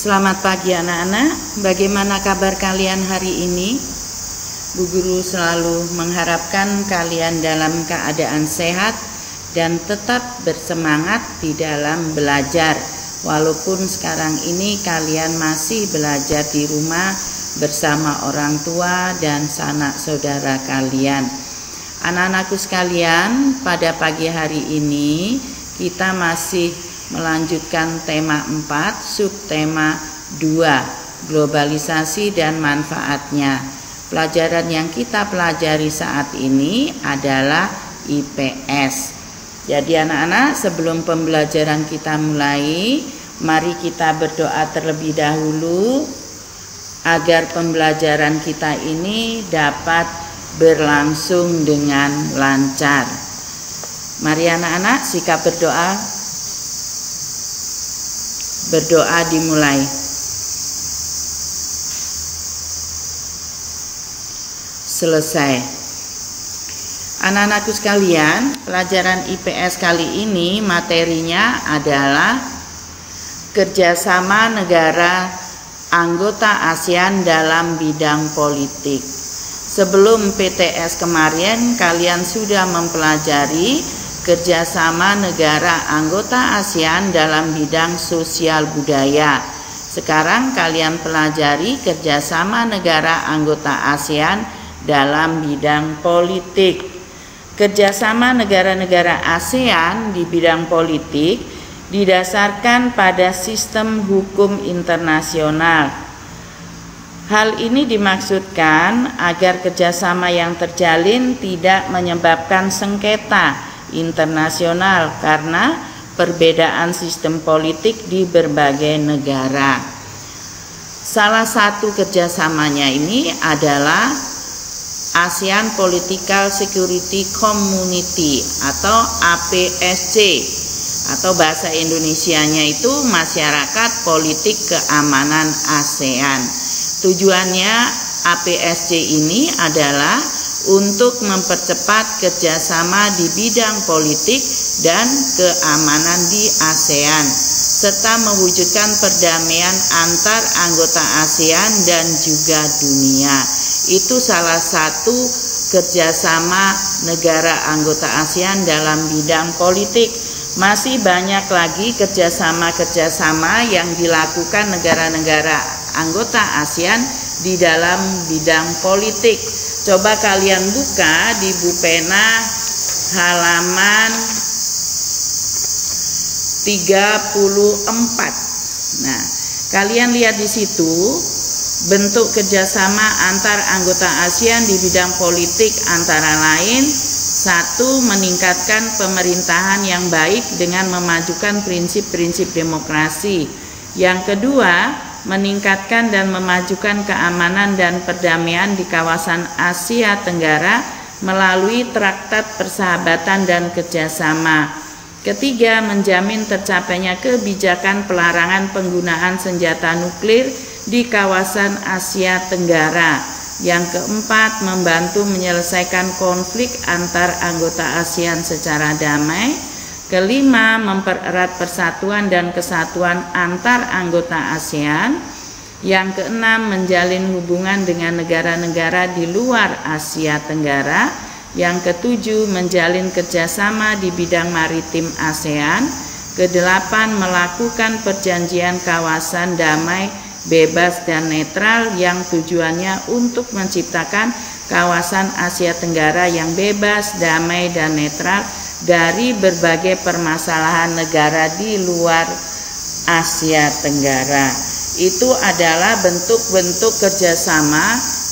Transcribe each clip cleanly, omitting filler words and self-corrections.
Selamat pagi anak-anak, bagaimana kabar kalian hari ini? Bu Guru selalu mengharapkan kalian dalam keadaan sehat dan tetap bersemangat di dalam belajar. Walaupun sekarang ini kalian masih belajar di rumah bersama orang tua dan sanak saudara kalian. Anak-anakku sekalian, pada pagi hari ini kita masih melanjutkan tema 4, subtema 2, globalisasi dan manfaatnya. Pelajaran yang kita pelajari saat ini adalah IPS. Jadi anak-anak, sebelum pembelajaran kita mulai, mari kita berdoa terlebih dahulu agar pembelajaran kita ini dapat berlangsung dengan lancar. Mari anak-anak, sikap berdoa. Berdoa dimulai. Selesai. Anak-anakku sekalian, pelajaran IPS kali ini materinya adalah kerjasama negara anggota ASEAN dalam bidang politik. Sebelum PTS kemarin, kalian sudah mempelajari kerjasama negara anggota ASEAN dalam bidang sosial budaya. Sekarang kalian pelajari kerjasama negara anggota ASEAN dalam bidang politik. Kerjasama negara-negara ASEAN di bidang politik didasarkan pada sistem hukum internasional. Hal ini dimaksudkan agar kerjasama yang terjalin tidak menyebabkan sengketa internasional karena perbedaan sistem politik di berbagai negara. Salah satu kerjasamanya ini adalah ASEAN Political Security Community atau APSC, atau bahasa Indonesianya itu Masyarakat Politik Keamanan ASEAN. Tujuannya APSC ini adalah untuk mempercepat kerjasama di bidang politik dan keamanan di ASEAN, serta mewujudkan perdamaian antar anggota ASEAN dan juga dunia. Itu salah satu kerjasama negara anggota ASEAN dalam bidang politik. Masih banyak lagi kerjasama-kerjasama yang dilakukan negara-negara anggota ASEAN di dalam bidang politik. Coba kalian buka di buku pena halaman 34. Nah, kalian lihat di situ bentuk kerjasama antar anggota ASEAN di bidang politik antara lain: 1. Meningkatkan pemerintahan yang baik dengan memajukan prinsip-prinsip demokrasi. Yang kedua, meningkatkan dan memajukan keamanan dan perdamaian di kawasan Asia Tenggara melalui traktat persahabatan dan kerjasama. Ketiga, menjamin tercapainya kebijakan pelarangan penggunaan senjata nuklir di kawasan Asia Tenggara. Yang keempat, membantu menyelesaikan konflik antar anggota ASEAN secara damai. Kelima, mempererat persatuan dan kesatuan antar anggota ASEAN. Yang keenam, menjalin hubungan dengan negara-negara di luar Asia Tenggara. Yang ketujuh, menjalin kerjasama di bidang maritim ASEAN. Kedelapan, melakukan perjanjian kawasan damai, bebas dan netral yang tujuannya untuk menciptakan kawasan Asia Tenggara yang bebas, damai dan netral dari berbagai permasalahan negara di luar Asia Tenggara. Itu adalah bentuk-bentuk kerjasama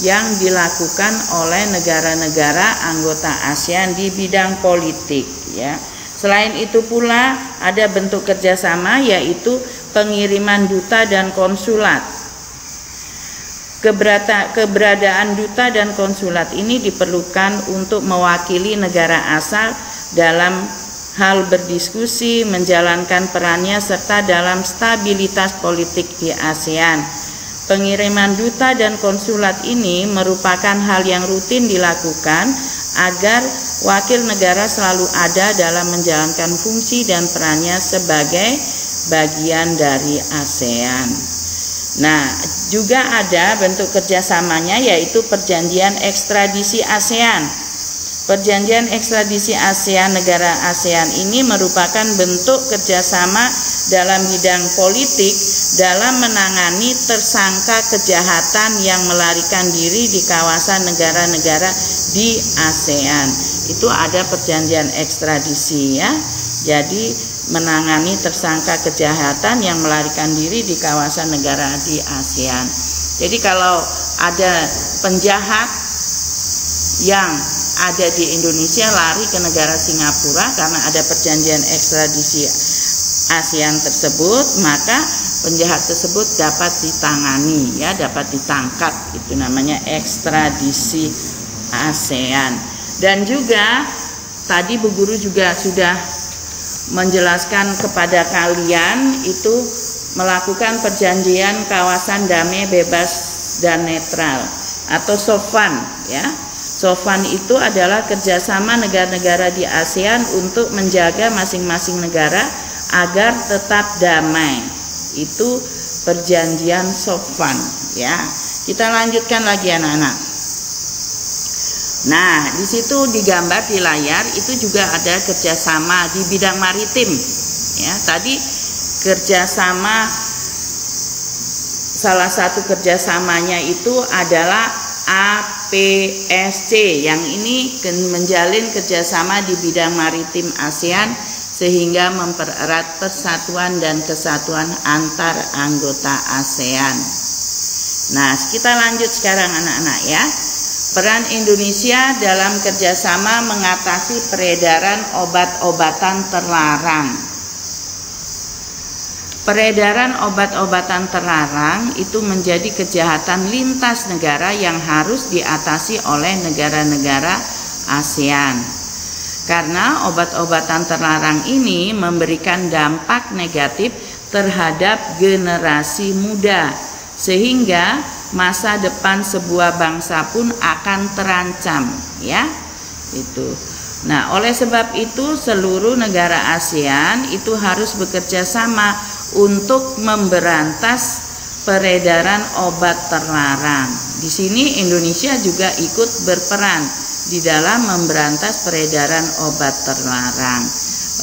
yang dilakukan oleh negara-negara anggota ASEAN di bidang politik, ya. Selain itu pula ada bentuk kerjasama yaitu pengiriman duta dan konsulat. Keberadaan duta dan konsulat ini diperlukan untuk mewakili negara asal dalam hal berdiskusi, menjalankan perannya, serta dalam stabilitas politik di ASEAN. Pengiriman duta dan konsulat ini merupakan hal yang rutin dilakukan agar wakil negara selalu ada dalam menjalankan fungsi dan perannya sebagai bagian dari ASEAN. Nah, juga ada bentuk kerjasamanya yaitu perjanjian ekstradisi ASEAN. Perjanjian ekstradisi ASEAN, negara ASEAN ini merupakan bentuk kerjasama dalam bidang politik dalam menangani tersangka kejahatan yang melarikan diri di kawasan negara-negara di ASEAN. Itu ada perjanjian ekstradisi ya. Jadi menangani tersangka kejahatan yang melarikan diri di kawasan negara di ASEAN. Jadi kalau ada penjahat yang ada di Indonesia lari ke negara Singapura karena ada perjanjian ekstradisi ASEAN tersebut, maka penjahat tersebut dapat ditangani ya, dapat ditangkap. Itu namanya ekstradisi ASEAN. Dan juga tadi Bu Guru juga sudah menjelaskan kepada kalian itu melakukan perjanjian kawasan damai, bebas dan netral atau SOFAN ya. SOFAN itu adalah kerjasama negara-negara di ASEAN untuk menjaga masing-masing negara agar tetap damai. Itu perjanjian SOFAN ya. Kita lanjutkan lagi anak-anak. Nah, di situ digambar di layar itu juga ada kerjasama di bidang maritim. Ya, tadi kerjasama, salah satu kerjasamanya itu adalah APSC, yang ini menjalin kerjasama di bidang maritim ASEAN sehingga mempererat persatuan dan kesatuan antar anggota ASEAN. Nah, kita lanjut sekarang anak-anak ya. Peran Indonesia dalam kerjasama mengatasi peredaran obat-obatan terlarang. Peredaran obat-obatan terlarang itu menjadi kejahatan lintas negara yang harus diatasi oleh negara-negara ASEAN. Karena obat-obatan terlarang ini memberikan dampak negatif terhadap generasi muda, sehingga masa depan sebuah bangsa pun akan terancam ya. Itu. Nah, oleh sebab itu seluruh negara ASEAN itu harus bekerja sama untuk memberantas peredaran obat terlarang. Di sini Indonesia juga ikut berperan di dalam memberantas peredaran obat terlarang.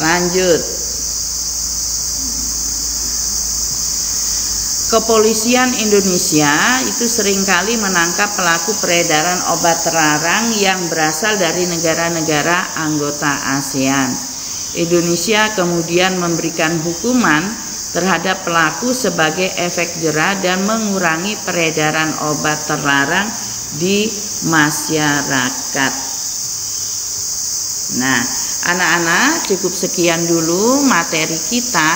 Lanjut. Kepolisian Indonesia itu seringkali menangkap pelaku peredaran obat terlarang yang berasal dari negara-negara anggota ASEAN. Indonesia kemudian memberikan hukuman terhadap pelaku sebagai efek jera dan mengurangi peredaran obat terlarang di masyarakat. Nah, anak-anak, cukup sekian dulu materi kita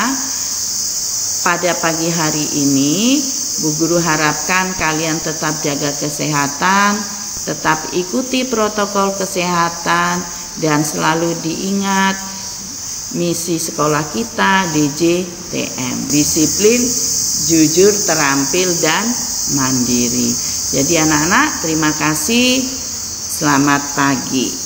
pada pagi hari ini. Bu Guru harapkan kalian tetap jaga kesehatan, tetap ikuti protokol kesehatan, dan selalu diingat misi sekolah kita DJTM, disiplin, jujur, terampil, dan mandiri. Jadi anak-anak, terima kasih, selamat pagi.